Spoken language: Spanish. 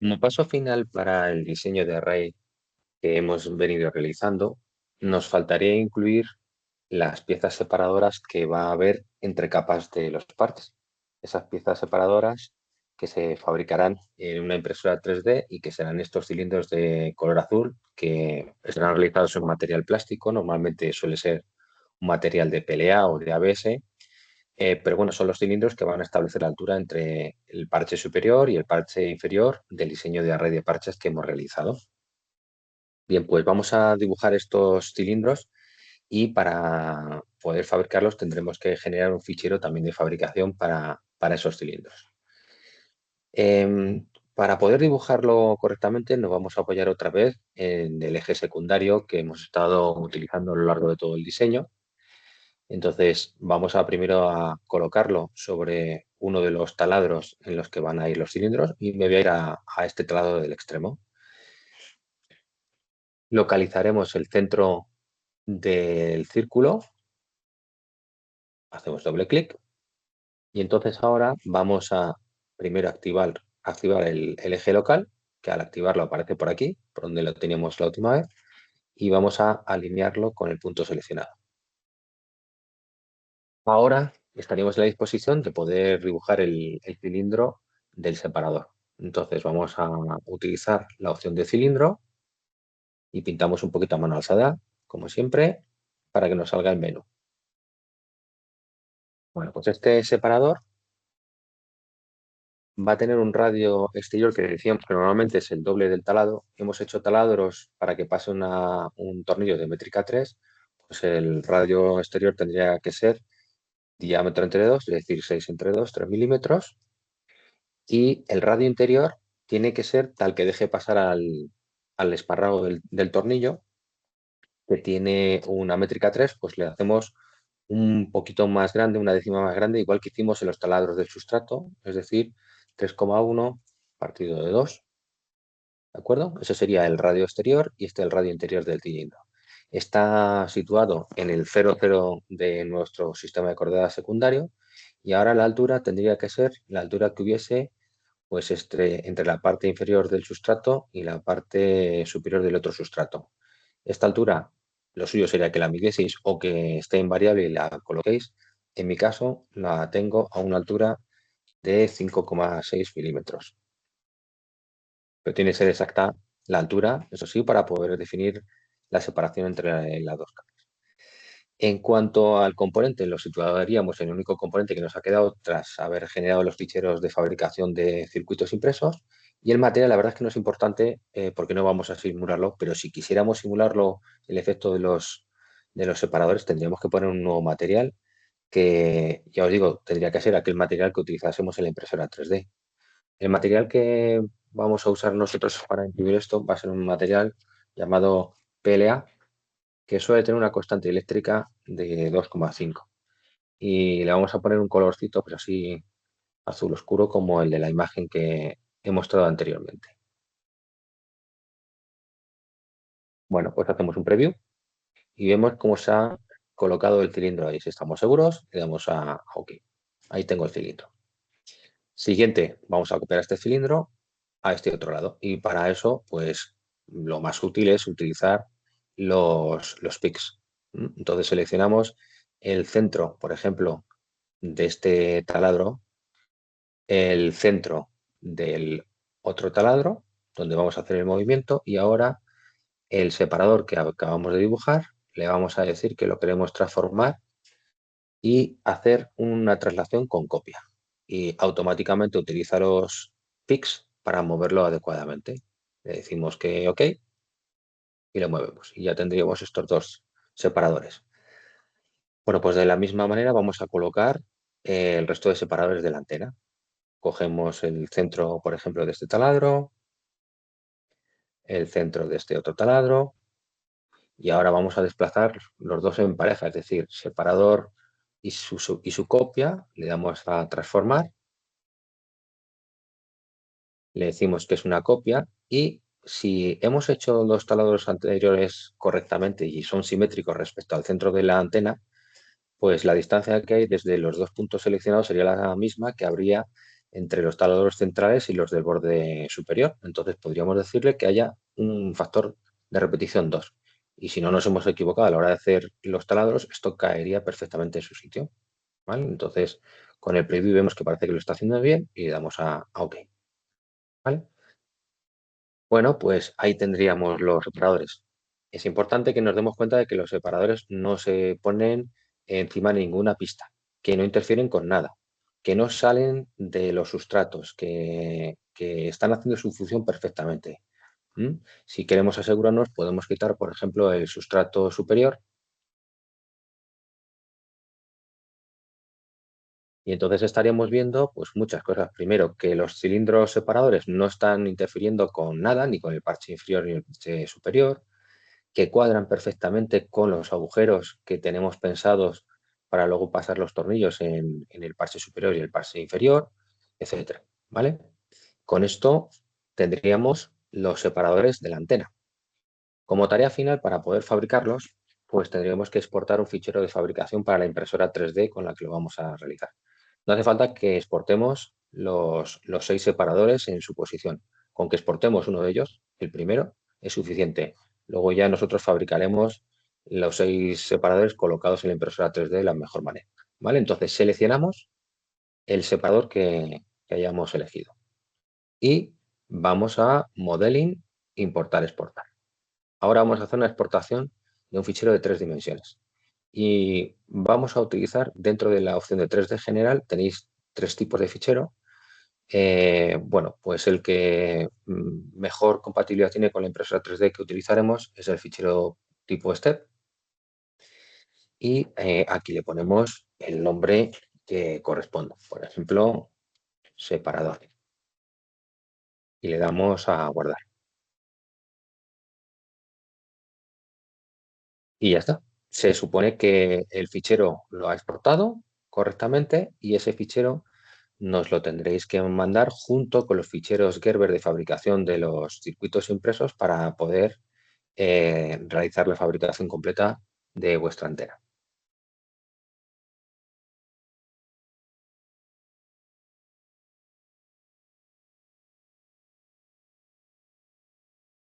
Como paso final para el diseño de array que hemos venido realizando, nos faltaría incluir las piezas separadoras que va a haber entre capas de los parches. Esas piezas separadoras que se fabricarán en una impresora 3D y que serán estos cilindros de color azul que estarán realizados en material plástico. Normalmente suele ser un material de PLA o de ABS. Pero bueno, son los cilindros que van a establecer la altura entre el parche superior y el parche inferior del diseño de array de parches que hemos realizado. Bien, pues vamos a dibujar estos cilindros y para poder fabricarlos tendremos que generar un fichero también de fabricación para esos cilindros. Para poder dibujarlo correctamente nos vamos a apoyar otra vez en el eje secundario que hemos estado utilizando a lo largo de todo el diseño. Entonces vamos a primero a colocarlo sobre uno de los taladros en los que van a ir los cilindros y me voy a ir a este taladro del extremo. Localizaremos el centro del círculo, hacemos doble clic y entonces ahora vamos a primero activar el eje local, que al activarlo aparece por aquí, por donde lo teníamos la última vez, y vamos a alinearlo con el punto seleccionado. Ahora estaríamos en la disposición de poder dibujar el cilindro del separador. Entonces vamos a utilizar la opción de cilindro y pintamos un poquito a mano alzada, como siempre, para que nos salga el menú. Bueno, pues este separador va a tener un radio exterior que decíamos que normalmente es el doble del taladro. Hemos hecho taladros para que pase un tornillo de métrica 3, pues el radio exterior tendría que ser diámetro entre 2, es decir, 6 entre 2, 3 milímetros. Y el radio interior tiene que ser tal que deje pasar al espárrago del tornillo, que tiene una métrica 3, pues le hacemos un poquito más grande, una décima más grande, igual que hicimos en los taladros del sustrato, es decir, 3,1 partido de 2, ¿de acuerdo? Ese sería el radio exterior y este el radio interior del cilindro. Está situado en el 00 de nuestro sistema de coordenadas secundario y ahora la altura tendría que ser la altura que hubiese pues entre la parte inferior del sustrato y la parte superior del otro sustrato. Esta altura, lo suyo sería que la midieseis o que esté invariable y la coloquéis. En mi caso, la tengo a una altura de 5,6 milímetros. Pero tiene que ser exacta la altura, eso sí, para poder definir la separación entre las dos capas. En cuanto al componente, lo situaríamos en el único componente que nos ha quedado tras haber generado los ficheros de fabricación de circuitos impresos. Y el material, la verdad es que no es importante porque no vamos a simularlo, pero si quisiéramos simularlo, el efecto de los separadores, tendríamos que poner un nuevo material que, ya os digo, tendría que ser aquel material que utilizásemos en la impresora 3D. El material que vamos a usar nosotros para imprimir esto va a ser un material llamado PLA, que suele tener una constante eléctrica de 2,5 y le vamos a poner un colorcito pues así azul oscuro como el de la imagen que he mostrado anteriormente. Bueno, pues hacemos un preview y vemos cómo se ha colocado el cilindro ahí. Si estamos seguros, le damos a OK. Ahí tengo el cilindro. Siguiente, vamos a copiar este cilindro a este otro lado y para eso pues lo más útil es utilizar los pics. Entonces seleccionamos el centro, por ejemplo, de este taladro, el centro del otro taladro, donde vamos a hacer el movimiento, y ahora el separador que acabamos de dibujar, le vamos a decir que lo queremos transformar y hacer una traslación con copia. Y automáticamente utiliza los pics para moverlo adecuadamente. Le decimos que OK y lo movemos. Y ya tendríamos estos dos separadores. Bueno, pues de la misma manera vamos a colocar el resto de separadores de la antena. Cogemos el centro, por ejemplo, de este taladro, el centro de este otro taladro y ahora vamos a desplazar los dos en pareja, es decir, separador y su copia, le damos a transformar, le decimos que es una copia y si hemos hecho los taladros anteriores correctamente y son simétricos respecto al centro de la antena, pues la distancia que hay desde los dos puntos seleccionados sería la misma que habría entre los taladros centrales y los del borde superior. Entonces podríamos decirle que haya un factor de repetición 2. Y si no nos hemos equivocado a la hora de hacer los taladros, esto caería perfectamente en su sitio, ¿vale? Entonces, con el preview vemos que parece que lo está haciendo bien y le damos a OK, ¿vale? Bueno, pues ahí tendríamos los separadores. Es importante que nos demos cuenta de que los separadores no se ponen encima de ninguna pista, que no interfieren con nada, que no salen de los sustratos, que están haciendo su función perfectamente. ¿Mm? Si queremos asegurarnos, podemos quitar, por ejemplo, el sustrato superior y entonces estaríamos viendo pues, muchas cosas. Primero, que los cilindros separadores no están interfiriendo con nada, ni con el parche inferior ni el parche superior, que cuadran perfectamente con los agujeros que tenemos pensados para luego pasar los tornillos en el parche superior y el parche inferior, etcétera, ¿vale? Con esto tendríamos los separadores de la antena. Como tarea final, para poder fabricarlos, pues tendríamos que exportar un fichero de fabricación para la impresora 3D con la que lo vamos a realizar. No hace falta que exportemos los 6 separadores en su posición. Con que exportemos uno de ellos, el primero, es suficiente. Luego ya nosotros fabricaremos los 6 separadores colocados en la impresora 3D de la mejor manera, ¿vale? Entonces seleccionamos el separador que hayamos elegido y vamos a Modeling, Importar, Exportar. Ahora vamos a hacer una exportación de un fichero de 3 dimensiones. Y vamos a utilizar, dentro de la opción de 3D general, tenéis 3 tipos de fichero. Bueno, pues el que mejor compatibilidad tiene con la impresora 3D que utilizaremos es el fichero tipo STEP. Y aquí le ponemos el nombre que corresponda. Por ejemplo, separador. Y le damos a guardar. Y ya está. Se supone que el fichero lo ha exportado correctamente y ese fichero nos lo tendréis que mandar junto con los ficheros Gerber de fabricación de los circuitos impresos para poder realizar la fabricación completa de vuestra antena.